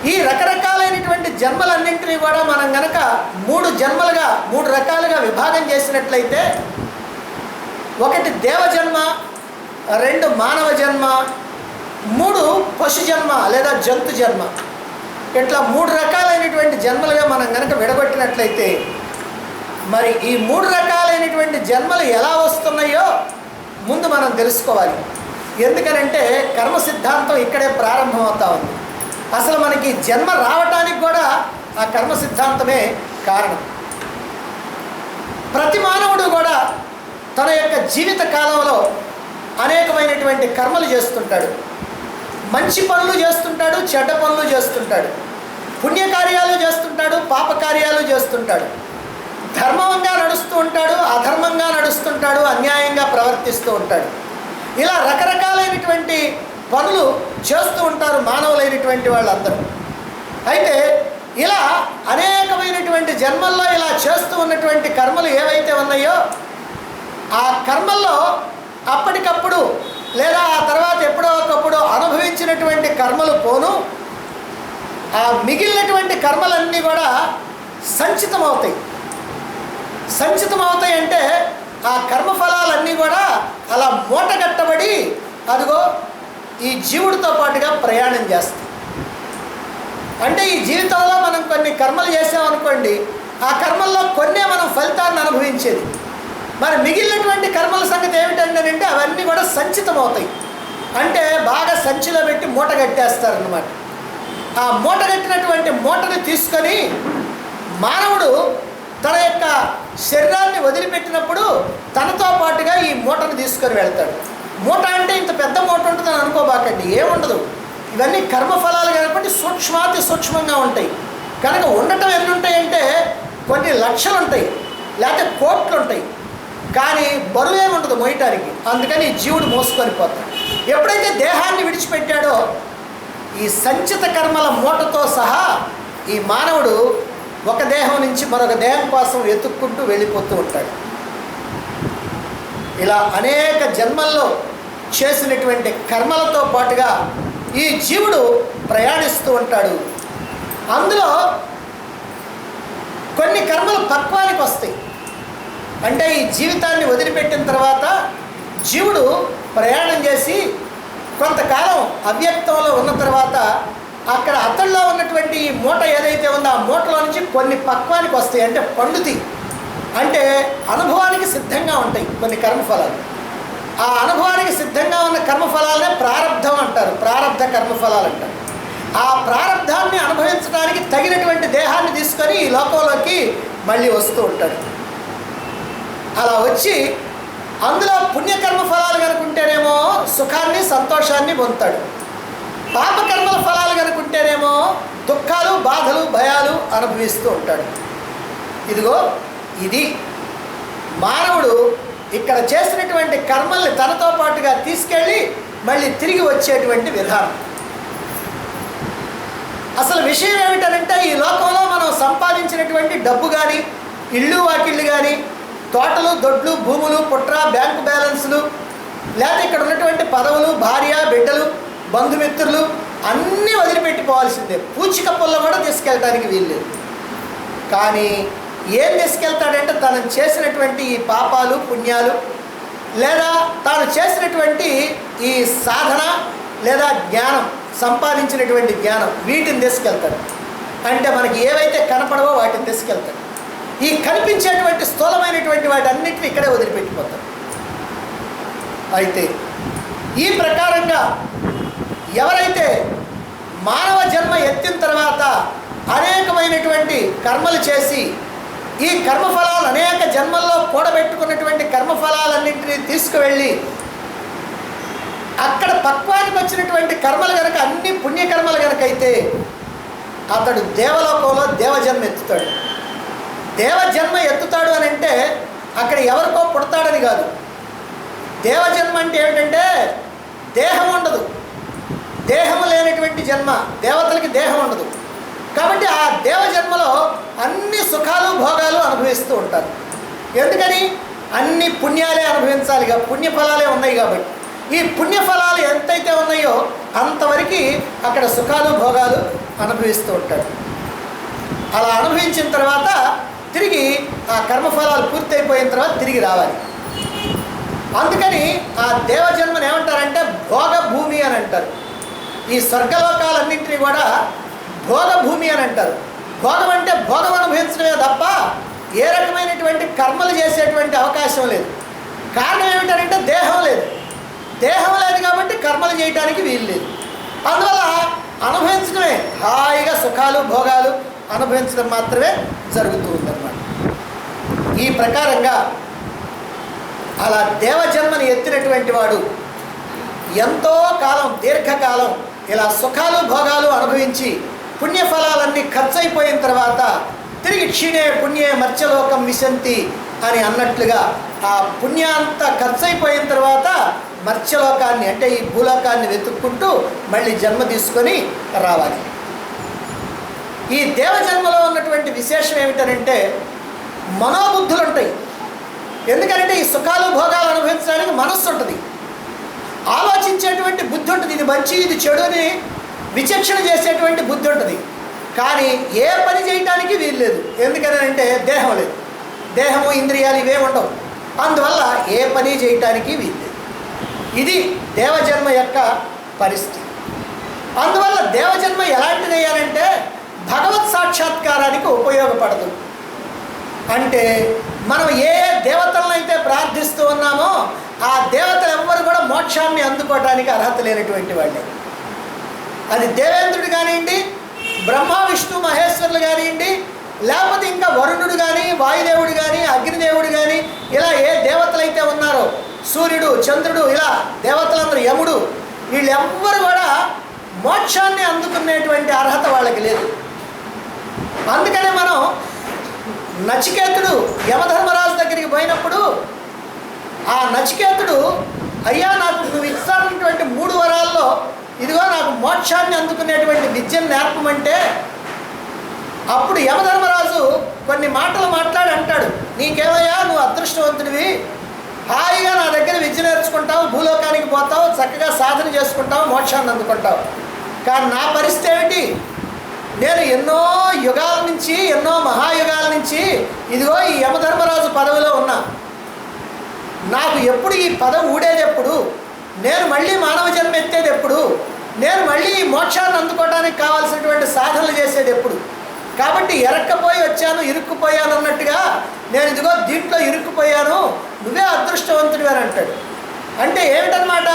ఈ రకరకాలైనటువంటి జన్మలన్నింటినీ కూడా మనం గనక 3 రకాలుగా విభాగం చేసినట్లయితే, 1 దేవజన్మ, 2 మానవ జన్మ, 3 పశు జన్మ లేదా జంతు జన్మ. ఇట్లా 3 రకాలైనటువంటి జన్మలుగా మనం గనక విడగొట్టినట్లయితే, మరి ఈ 3 రకాలైనటువంటి జన్మలు ఎలా వస్తున్నాయో ముందు మనం తెలుసుకోవాలి. ఎందుకనంటే కర్మ సిద్ధాంతం ఇక్కడే ప్రారంభమవుతా ఉంది. అసలు మనకి జన్మ రావటానికి కూడా ఆ కర్మ సిద్ధాంతమే కారణం. ప్రతి మానవుడు కూడా తన యొక్క జీవిత కాలంలో అనేకమైనటువంటి కర్మలు చేస్తుంటాడు. మంచి పనులు చేస్తుంటాడు, చెడ్డ పనులు చేస్తుంటాడు, పుణ్యకార్యాలు చేస్తుంటాడు, పాపకార్యాలు చేస్తుంటాడు, ధర్మంగా నడుస్తూ ఉంటాడు, అధర్మంగా నడుస్తుంటాడు, అన్యాయంగా ప్రవర్తిస్తూ ఉంటాడు. ఇలా రకరకాలైనటువంటి పనులు చేస్తూ ఉంటారు మానవులైనటువంటి వాళ్ళందరూ. అయితే ఇలా అనేకమైనటువంటి జన్మల్లో ఇలా చేస్తూ ఉన్నటువంటి కర్మలు ఏవైతే ఉన్నాయో, ఆ కర్మల్లో అప్పటికప్పుడు లేదా ఆ తర్వాత ఎప్పుడో ఒకప్పుడు అనుభవించినటువంటి కర్మలు పోను, ఆ మిగిలినటువంటి కర్మలన్నీ కూడా సంచితమవుతాయి. సంచితమవుతాయి అంటే ఆ కర్మఫలాలన్నీ కూడా అలా మూటగట్టబడి అదిగో ఈ జీవుడితో పాటుగా ప్రయాణం చేస్తాయి. అంటే ఈ జీవితంలో మనం కొన్ని కర్మలు చేసామనుకోండి, ఆ కర్మల్లో కొన్నే మనం ఫలితాన్ని అనుభవించేది. మరి మిగిలినటువంటి కర్మల సంగతి ఏమిటంటే అవన్నీ కూడా సంచితమవుతాయి. అంటే బాగా సంచిలో పెట్టి మూట కట్టేస్తారన్నమాట. ఆ మూట కట్టినటువంటి మూటని తీసుకొని మానవుడు తన యొక్క శరీరాన్ని వదిలిపెట్టినప్పుడు తనతో పాటుగా ఈ మూటను తీసుకొని వెళ్తాడు. మూట అంటే ఇంత పెద్ద మూట ఉంటుందని అనుకోబాకండి, ఏముండదు. ఇవన్నీ కర్మఫలాలు కాబట్టి సూక్ష్మాతి సూక్ష్మంగా ఉంటాయి. కనుక ఉండటం ఎన్ని ఉంటాయంటే కొన్ని లక్షలు ఉంటాయి, లేకపోతే కోట్లు ఉంటాయి. కానీ బరువు ఏముండదు మోయటానికి. అందుకని ఈ జీవుడు మోసుకొని పోతాడు. ఎప్పుడైతే దేహాన్ని విడిచిపెట్టాడో ఈ సంచిత కర్మల మూటతో సహా ఈ మానవుడు ఒక దేహం నుంచి మరొక దేహం కోసం వెతుక్కుంటూ వెళ్ళిపోతూ ఉంటాడు. ఇలా అనేక జన్మల్లో చేసినటువంటి కర్మలతో పాటుగా ఈ జీవుడు ప్రయాణిస్తూ ఉంటాడు. అందులో కొన్ని కర్మలు పక్వానికి వస్తాయి. అంటే ఈ జీవితాన్ని వదిలిపెట్టిన తర్వాత జీవుడు ప్రయాణం చేసి కొంతకాలం అవ్యక్తంలో ఉన్న తర్వాత అక్కడ అతడిలో ఉన్నటువంటి ఈ మూట ఏదైతే ఉందో ఆ మూటలో నుంచి కొన్ని పక్వానికి వస్తాయి. అంటే పండుతాయి. అంటే అనుభవానికి సిద్ధంగా ఉంటాయి కొన్ని కర్మఫలాలు. ఆ అనుభవానికి సిద్ధంగా ఉన్న కర్మఫలాలనే ప్రారబ్ధం అంటారు, ప్రారబ్ధ కర్మఫలాలు అంటారు. ఆ ప్రారబ్ధాన్ని అనుభవించడానికి తగినటువంటి దేహాన్ని తీసుకొని ఈ లోకంలోకి మళ్ళీ వస్తూ ఉంటాడు. అలా వచ్చి అందులో పుణ్యకర్మ ఫలాలు కనుకుంటేనేమో సుఖాన్ని సంతోషాన్ని పొందుతాడు. పాపకర్మల ఫలాలు కనుకుంటేనేమో దుఃఖాలు బాధలు భయాలు అనుభవిస్తూ ఉంటాడు. ఇదిగో ఇది మానవుడు ఇక్కడ చేసినటువంటి కర్మల్ని తనతో పాటుగా తీసుకెళ్ళి మళ్ళీ తిరిగి వచ్చేటువంటి విధానం. అసలు విషయం ఏమిటనంటే ఈ లోకంలో మనం సంపాదించినటువంటి డబ్బు కానీ, ఇళ్ళు వాకిళ్ళు కానీ, తోటలు దొడ్లు భూములు పుట్ర బ్యాంకు బ్యాలెన్సులు, లేకపోతే ఇక్కడ ఉన్నటువంటి పదవులు భార్య బిడ్డలు బంధుమిత్రులు అన్నీ వదిలిపెట్టిపోవాల్సిందే. పూచికప్పుల్లో కూడా తీసుకెళ్ళడానికి వీల్లేదు. కానీ ఏం తీసుకెళ్తాడంటే తను చేసినటువంటి ఈ పాపాలు పుణ్యాలు లేదా తాను చేసినటువంటి ఈ సాధన లేదా జ్ఞానం సంపాదించినటువంటి జ్ఞానం వీటిని తీసుకెళ్తాడు. అంటే మనకి ఏవైతే కనపడవో వాటిని తీసుకెళ్తాడు. ఈ కనిపించేటువంటి స్థూలమైనటువంటి వాటి అన్నింటినీ ఇక్కడే వదిలిపెట్టిపోతాడు. అయితే ఈ ప్రకారంగా ఎవరైతే మానవ జన్మ ఎత్తిన తర్వాత అనేకమైనటువంటి కర్మలు చేసి ఈ కర్మఫలాలు అనేక జన్మల్లో కూడబెట్టుకున్నటువంటి కర్మఫలాలన్నింటినీ తీసుకువెళ్ళి అక్కడ పక్వానికి వచ్చినటువంటి కర్మలు కనుక అన్ని పుణ్యకర్మలు కనుక అయితే అతడు దేవలోకంలో దేవజన్మ ఎత్తుతాడు. దేవజన్మ ఎత్తుతాడు అని అంటే అక్కడ ఎవరికో పుడతాడని కాదు. దేవజన్మ అంటే ఏమిటంటే దేహం ఉండదు, దేహము లేనటువంటి జన్మ. దేవతలకి దేహం ఉండదు కాబట్టి ఆ దేవజన్మలో అన్ని సుఖాలు భోగాలు అనుభవిస్తూ ఉంటారు. ఎందుకని? అన్ని పుణ్యాలే అనుభవించాలిగా, పుణ్యఫలాలే ఉన్నాయి కాబట్టి. ఈ పుణ్యఫలాలు ఎంతైతే ఉన్నాయో అంతవరకు అక్కడ సుఖాలు భోగాలు అనుభవిస్తూ ఉంటాడు. అలా అనుభవించిన తర్వాత తిరిగి ఆ కర్మఫలాలు పూర్తయిపోయిన తర్వాత తిరిగి రావాలి. అందుకని ఆ దేవజన్మని ఏమంటారంటే భోగభూమి అని అంటారు. ఈ స్వర్గలోకాలన్నింటినీ కూడా భోగభూమి అని అంటారు. భోగం అంటే భోగం అనుభవించడమే తప్ప ఏ రకమైనటువంటి కర్మలు చేసేటువంటి అవకాశం లేదు. కారణం ఏమిటంటే దేహం లేదు. దేహం లేదు కాబట్టి కర్మలు చేయడానికి వీలు లేదు. అందువల్ల అనుభవించడమే, హాయిగా సుఖాలు భోగాలు అనుభవించడం మాత్రమే జరుగుతూ ఉందన్నమాట. ఈ ప్రకారంగా అలా దేవజన్మని ఎత్తినటువంటి వాడు ఎంతో కాలం, దీర్ఘకాలం ఇలా సుఖాలు భోగాలు అనుభవించి పుణ్యఫలాలన్నీ ఖర్చు అయిపోయిన తర్వాత తిరిగి క్షీణే పుణ్యే మర్త్యలోకం విశంతి అని అన్నట్లుగా ఆ పుణ్యాంతా ఖర్చు అయిపోయిన తర్వాత మర్త్యలోకాన్ని అంటే ఈ భూలోకాన్ని వెతుక్కుంటూ మళ్ళీ జన్మ తీసుకొని రావాలి. ఈ దేవజన్మలో ఉన్నటువంటి విశేషం ఏమిటంటే మనోబుద్ధులు ఉంటాయి. ఎందుకంటే ఈ సుఖాలు భోగాలు అనుభవించడానికి మనస్సు ఉంటుంది, ఆలోచించేటువంటి బుద్ధి ఉంటుంది. ఇది మంచి ఇది చెడు అని విచక్షణ చేసేటువంటి బుద్ధి ఉంటుంది. కానీ ఏ పని చేయటానికి వీలు లేదు. ఎందుకనంటే దేహం లేదు. దేహము ఇంద్రియాలు ఇవే ఉండవు. అందువల్ల ఏ పని చేయటానికి వీలు లేదు. ఇది దేవజన్మ యొక్క పరిస్థితి. అందువల్ల దేవజన్మ ఎలాంటిది అయ్యానంటే భగవత్ సాక్షాత్కారానికి ఉపయోగపడదు. అంటే మనం ఏ దేవతలను అయితే ప్రార్థిస్తూ ఉన్నామో ఆ దేవతలు ఎవ్వరు కూడా మోక్షాన్ని అందుకోవడానికి అర్హత లేనటువంటి వాళ్ళే. అది దేవేంద్రుడు కానివ్వండి, బ్రహ్మ విష్ణు మహేశ్వరులు కానివ్వండి, లేకపోతే ఇంకా వరుణుడు కానీ, వాయుదేవుడు కానీ, అగ్నిదేవుడు కానీ, ఇలా ఏ దేవతలు అయితే ఉన్నారో, సూర్యుడు చంద్రుడు, ఇలా దేవతలందరూ, యముడు, వీళ్ళెవ్వరు కూడా మోక్షాన్ని అందుకునేటువంటి అర్హత వాళ్ళకి లేదు. అందుకనే మనం నచికేతుడు యమధర్మరాజు దగ్గరికి పోయినప్పుడు ఆ నచికేతుడు, అయ్యా నాకు నువ్వు ఇస్తానటువంటి 3 వరాల్లో ఇదిగో నాకు మోక్షాన్ని అందుకునేటువంటి విద్యను నేర్పమంటే అప్పుడు యమధర్మరాజు కొన్ని మాటలు మాట్లాడి అంటాడు, నీకేమయ్యా నువ్వు అదృష్టవంతుడివి, హాయిగా నా దగ్గర విద్య నేర్చుకుంటావు, భూలోకానికి పోతావు, చక్కగా సాధన చేసుకుంటావు, మోక్షాన్ని అందుకుంటావు. కానీ నా పరిస్థితి ఏమిటి? నేను ఎన్నో యుగాల నుంచి, ఎన్నో మహాయుగాల నుంచి ఇదిగో ఈ యమధర్మరాజు పదవిలో ఉన్నా. నాకు ఎప్పుడు ఈ పదవి ఊడేది ఎప్పుడు? నేను మళ్ళీ మానవ జన్మ ఎత్తేది ఎప్పుడు? నేను మళ్ళీ ఈ మోక్షాన్ని అందుకోవడానికి కావాల్సినటువంటి సాధనలు చేసేది ఎప్పుడు? కాబట్టి ఎరక్కపోయి వచ్చాను, ఇరుక్కుపోయాను అన్నట్టుగా నేను ఇదిగో దీంట్లో ఇరుక్కుపోయాను, నువ్వే అదృష్టవంతుడివి అని అంటాడు. అంటే ఏమిటన్నమాట?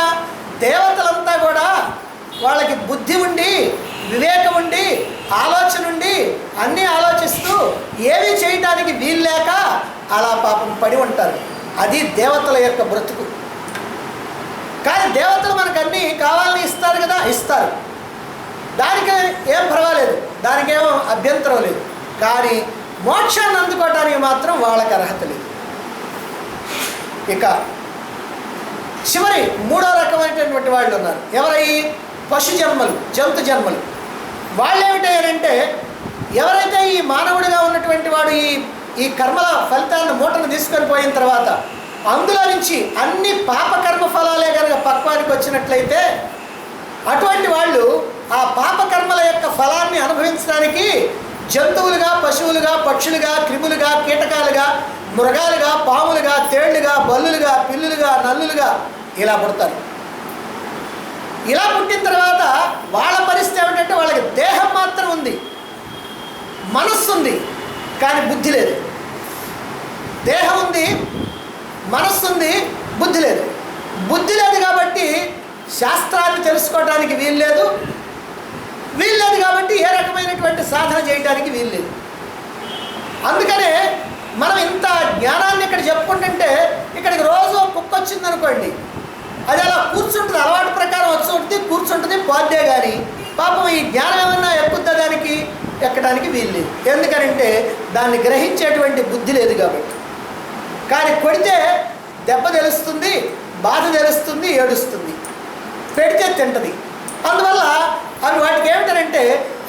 దేవతలంతా కూడా వాళ్ళకి బుద్ధి ఉండి, వివేకం ఉండి, ఆలోచన ఉండి, అన్నీ ఆలోచిస్తూ ఏమీ చేయటానికి వీల్లేక అలా పాపం పడి ఉంటారు. అది దేవతల యొక్క బ్రతుకు. కానీ దేవతలు మనకు అన్నీ కావాలని ఇస్తారు కదా, ఇస్తారు, దానికి ఏం పర్వాలేదు, దానికేమో అభ్యంతరం లేదు. కానీ మోక్షాన్ని అందుకోవడానికి మాత్రం వాళ్ళకి అర్హత లేదు. ఇక చివరి 3వ రకమైనటువంటి వాళ్ళు ఉన్నారు. ఎవరై? పశు జన్మలు, జంతు జన్మలు. వాళ్ళు ఏమిటంటే ఎవరైతే ఈ మానవుడిగా ఉన్నటువంటి వాడు ఈ కర్మల ఫలితాన్ని మూటను తీసుకొని పోయిన తర్వాత అందులో నుంచి అన్ని పాపకర్మ ఫలాలే కనుక పక్వానికి వచ్చినట్లయితే అటువంటి వాళ్ళు ఆ పాపకర్మల యొక్క ఫలాన్ని అనుభవించడానికి జంతువులుగా, పశువులుగా, పక్షులుగా, క్రిములుగా, కీటకాలుగా, మృగాలుగా, పాములుగా, తేళ్లుగా, బల్లులుగా, పిల్లులుగా, నల్లులుగా ఇలా పుడతారు. ఇలా పుట్టిన తర్వాత వాళ్ళ పరిస్థితి ఏమిటంటే వాళ్ళకి దేహం మాత్రం ఉంది, మనస్సు ఉంది, కానీ బుద్ధి లేదు. దేహం ఉంది, మనస్సు ఉంది, బుద్ధి లేదు. బుద్ధి లేదు కాబట్టి శాస్త్రాన్ని తెలుసుకోవడానికి వీల్లేదు, వీల్లేదు కాబట్టి ఏ రకమైనటువంటి సాధన చేయడానికి వీల్లేదు. అందుకనే మనం ఇంత జ్ఞానాన్ని ఇక్కడ చెప్పుకుంటుంటే ఇక్కడికి రోజు కుక్క వచ్చిందనుకోండి, అది అలా కూర్చుంటుంది, అలవాటు ప్రకారం వచ్చి కూర్చుంటుంది, పోద్దే. కానీ పాపం ఈ జ్ఞానం ఏమన్నా ఎక్కుద్దా దానికి? ఎక్కడానికి వీల్లేదు. ఎందుకనంటే దాన్ని గ్రహించేటువంటి బుద్ధి లేదు కాబట్టి. కానీ కొడితే దెబ్బ తెలుస్తుంది, బాధ తెలుస్తుంది, ఏడుస్తుంది, పెడితే తింటుంది. అందువల్ల అవి వాటికి ఏమిటంటే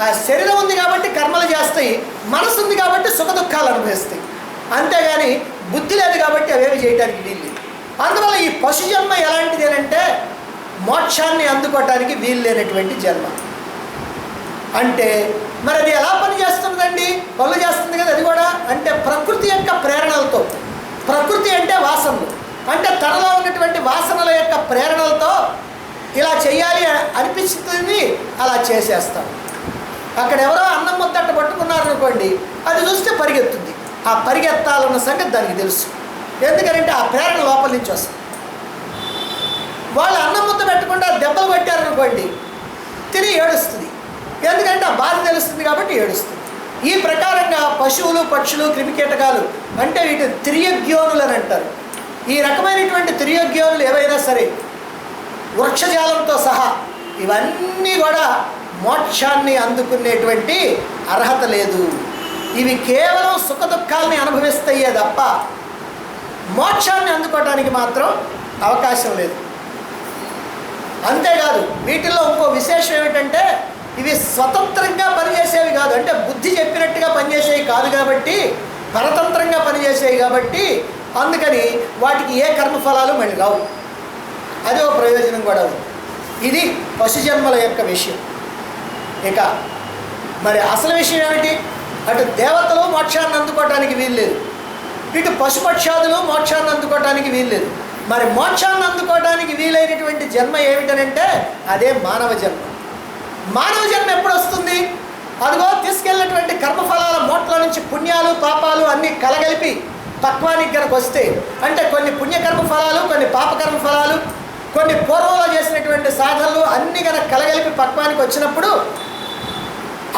ఆ శరీరం ఉంది కాబట్టి కర్మలు చేస్తాయి, మనసు ఉంది కాబట్టి సుఖ దుఃఖాలు అనుభవిస్తాయి. అంతేగాని బుద్ధి లేదు కాబట్టి అవేమి చేయడానికి వీల్లేదు. అందువల్ల ఈ పశు జన్మ ఎలాంటిది అంటే మోక్షాన్ని అందుకోవటానికి వీలు లేనటువంటి జన్మ. అంటే మరి అది ఎలా పనిచేస్తుందండి? పనులు చేస్తుంది కదా అది కూడా. అంటే ప్రకృతి యొక్క ప్రేరణలతో, ప్రకృతి అంటే వాసనలు, అంటే తనలో ఉన్నటువంటి వాసనల యొక్క ప్రేరణలతో ఇలా చేయాలి అనిపిస్తుంది, అలా చేసేస్తాం. అక్కడ ఎవరో అన్నం ముద్దట పట్టుకున్నారనుకోండి, అది చూస్తే పరిగెత్తుంది. ఆ పరిగెత్తాలన్న సంగతి దానికి తెలుసు. ఎందుకంటే ఆ ప్రేరణ లోపల నుంచి వస్తుంది. వాళ్ళు అన్నం ముద్ద పెట్టకుండా దెబ్బలు కొట్టారనుకోండి, తిని ఏడుస్తుంది. ఎందుకంటే ఆ బాధ తెలుస్తుంది కాబట్టి ఏడుస్తుంది. ఈ ప్రకారంగా పశువులు, పక్షులు, క్రిమికీటకాలు అంటే వీటి తిర్యగ్యోనులు అని అంటారు. ఈ రకమైనటువంటి తిర్యగ్యోనులు ఏవైనా సరే, వృక్షజాలంతో సహా ఇవన్నీ కూడా మోక్షాన్ని అందుకునేటువంటి అర్హత లేదు. ఇవి కేవలం సుఖ దుఃఖాలని అనుభవిస్తాయే తప్ప మోక్షాన్ని అందుకోవడానికి మాత్రం అవకాశం లేదు. అంతేకాదు వీటిల్లో ఇంకో విశేషం ఏమిటంటే, ఇవి స్వతంత్రంగా పనిచేసేవి కాదు. అంటే బుద్ధి చెప్పినట్టుగా పనిచేసేవి కాదు కాబట్టి, పరతంత్రంగా పనిచేసేవి కాబట్టి, అందుకని వాటికి ఏ కర్మఫలాలు మళ్ళీ రావు. అది ఒక ప్రయోజనం కూడా ఉంది. ఇది పశుజన్మల యొక్క విషయం. ఇక మరి అసలు విషయం ఏమిటి? అటు దేవతలు మోక్షాన్ని అందుకోవటానికి వీల్లేదు, ఇటు పశుపక్షాదులు మోక్షాన్ని అందుకోవటానికి వీల్లేదు. మరి మోక్షాన్ని అందుకోవడానికి వీలైనటువంటి జన్మ ఏమిటనంటే అదే మానవ జన్మ. మానవ జన్మ ఎప్పుడు వస్తుంది? అదిగో తీసుకెళ్ళినటువంటి కర్మఫలాల మూట్ల నుంచి పుణ్యాలు పాపాలు అన్నీ కలగలిపి తత్వానికి కనుక వస్తే, అంటే కొన్ని పుణ్యకర్మ ఫలాలు, కొన్ని పాపకర్మ ఫలాలు, కొన్ని పూర్వంలో చేసినటువంటి సాధనలు అన్నీ కనుక కలగలిపి పక్వానికి వచ్చినప్పుడు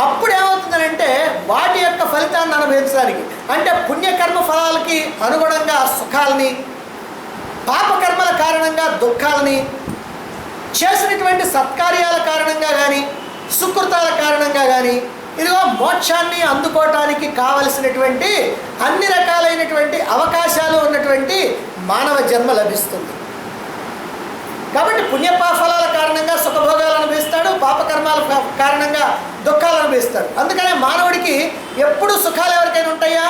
అప్పుడు ఏమవుతుందనంటే వాటి యొక్క ఫలితాన్ని అనుభవించడానికి, అంటే పుణ్యకర్మ ఫలాలకి అనుగుణంగా సుఖాలని, పాపకర్మల కారణంగా దుఃఖాలని, చేసినటువంటి సత్కార్యాల కారణంగా కానీ సుకృతాల కారణంగా కానీ ఇదిగో మోక్షాన్ని అందుకోవటానికి కావలసినటువంటి అన్ని రకాలైనటువంటి అవకాశాలు ఉన్నటువంటి మానవ జన్మ లభిస్తుంది. కాబట్టి పుణ్యపాఫలాల కారణంగా సుఖభోగాలు అనుభవిస్తాడు, పాపకర్మాల కారణంగా దుఃఖాలు అనుభవిస్తాడు. అందుకనే మానవుడికి ఎప్పుడు సుఖాలు ఎవరికైనా ఉంటాయా,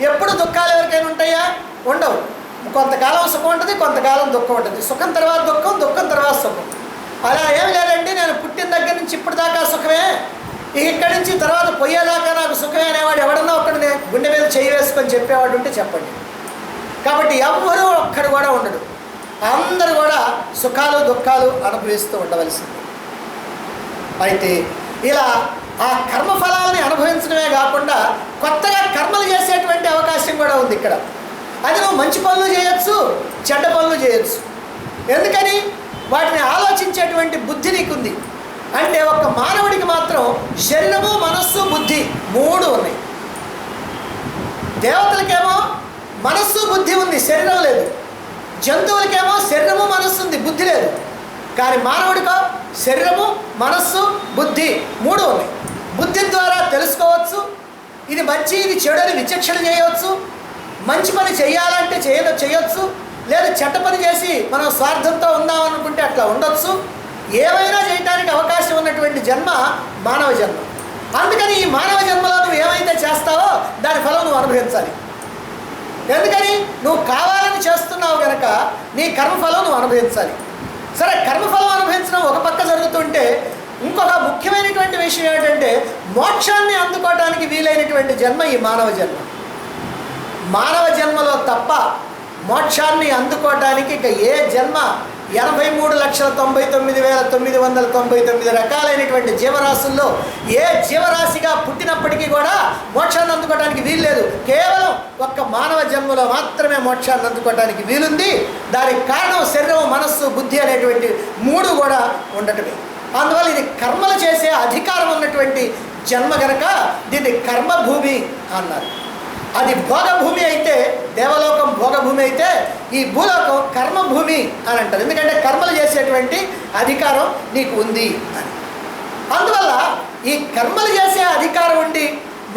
ఎప్పుడు దుఃఖాలు ఎవరికైనా ఉంటాయా? ఉండవు. కొంతకాలం సుఖం ఉంటుంది, కొంతకాలం దుఃఖం ఉంటుంది. సుఖం తర్వాత దుఃఖం, దుఃఖం తర్వాత సుఖం. అలా ఏం లేదండి, నేను పుట్టిన దగ్గర నుంచి ఇప్పటిదాకా సుఖమే, ఇక్కడి నుంచి తర్వాత పోయేదాకా నాకు సుఖమే అనేవాడు ఎవడన్నా ఒక్కడిని గుండె మీద చేయి వేసుకొని చెప్పేవాడు ఉంటే చెప్పండి. కాబట్టి ఎవ్వరూ ఒక్కడు కూడా ఉండడు. అందరూ కూడా సుఖాలు దుఃఖాలు అనుభవిస్తూ ఉండవలసింది. అయితే ఇలా ఆ కర్మఫలాలని అనుభవించడమే కాకుండా కొత్తగా కర్మలు చేసేటువంటి అవకాశం కూడా ఉంది ఇక్కడ. అది నువ్వు మంచి పనులు చేయొచ్చు, చెడ్డ పనులు చేయొచ్చు. ఎందుకని? వాటిని ఆలోచించేటువంటి బుద్ధి నీకుంది. అంటే ఒక మానవుడికి మాత్రం శరీరము, మనస్సు, బుద్ధి మూడు ఉన్నాయి. దేవతలకేమో మనస్సు బుద్ధి ఉంది, శరీరం లేదు. జంతువులకేమో శరీరము మనస్సు ఉంది, బుద్ధి లేదు. కానీ మానవుడికో శరీరము, మనస్సు, బుద్ధి మూడు ఉన్నాయి. బుద్ధి ద్వారా తెలుసుకోవచ్చు, ఇది మంచి ఇది చెడు అని విచక్షణ చేయవచ్చు. మంచి పని చేయాలంటే చేయొచ్చు, లేదా చెడ్డ పని చేసి మనం స్వార్థంతో ఉందామనుకుంటే అట్లా ఉండొచ్చు. ఏమైనా చేయడానికి అవకాశం ఉన్నటువంటి జన్మ మానవ జన్మ. అందుకని ఈ మానవ జన్మలో నువ్వు ఏమైతే చేస్తావో దాని ఫలం నువ్వు అనుభవించాలి. ఎందుకని? నువ్వు కావాలని చేస్తున్నావు కనుక నీ కర్మఫలం నువ్వు అనుభవించాలి. సరే, కర్మఫలం అనుభవించడం ఒక పక్క జరుగుతుంటే ఇంకొక ముఖ్యమైనటువంటి విషయం ఏంటంటే మోక్షాన్ని అందుకోవడానికి వీలైనటువంటి జన్మ ఈ మానవ జన్మ. మానవ జన్మలో తప్ప మోక్షాన్ని అందుకోవటానికి ఇక ఏ జన్మ 83,99,999 రకాలైనటువంటి జీవరాశుల్లో ఏ జీవరాశిగా పుట్టినప్పటికీ కూడా మోక్షాన్ని అందుకోవడానికి వీల్లేదు. కేవలం ఒక్క మానవ జన్మలో మాత్రమే మోక్షాన్ని అందుకోవడానికి వీలుంది. దానికి కారణం శరీరం, మనస్సు, బుద్ధి అనేటువంటి మూడు కూడా ఉండటమే. అందువల్ల ఇది కర్మలు చేసే అధికారం ఉన్నటువంటి జన్మ కనుక దీన్ని కర్మభూమి అన్నారు. అది భోగభూమి అయితే, దేవలోకం భోగభూమి అయితే, ఈ భూలోకం కర్మభూమి అని అంటారు. ఎందుకంటే కర్మలు చేసేటువంటి అధికారం నీకు ఉంది అని. అందువల్ల ఈ కర్మలు చేసే అధికారం ఉండి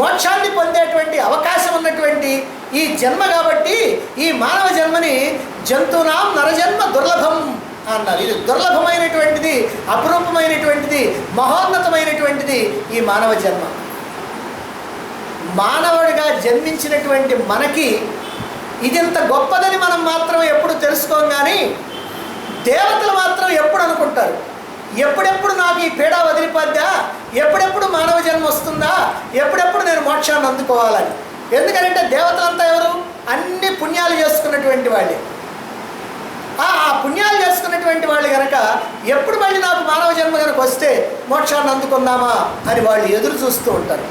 మోక్షాన్ని పొందేటువంటి అవకాశం ఉన్నటువంటి ఈ జన్మ కాబట్టి ఈ మానవ జన్మని జంతువునాం నరజన్మ దుర్లభం అన్నారు. ఇది దుర్లభమైనటువంటిది, అపురూపమైనటువంటిది, మహోన్నతమైనటువంటిది ఈ మానవ జన్మ. మానవుడిగా జన్మించినటువంటి మనకి ఇదింత గొప్పదని మనం మాత్రం ఎప్పుడు తెలుసుకోం. కానీ దేవతలు మాత్రం ఎప్పుడు అనుకుంటారు, ఎప్పుడెప్పుడు నాకు ఈ పీడ వదిలిపోద్దా, ఎప్పుడెప్పుడు మానవ జన్మ వస్తుందా, ఎప్పుడెప్పుడు నేను మోక్షాన్ని అందుకోవాలని. ఎందుకంటే దేవతలంతా ఎవరు? అన్ని పుణ్యాలు చేసుకున్నటువంటి వాళ్ళే. ఆ పుణ్యాలు చేసుకున్నటువంటి వాళ్ళు కనుక ఎప్పుడు మళ్ళీ నాకు మానవ జన్మ కనుక వస్తే మోక్షాన్ని అందుకుందామా అని వాళ్ళు ఎదురు చూస్తూ ఉంటారు.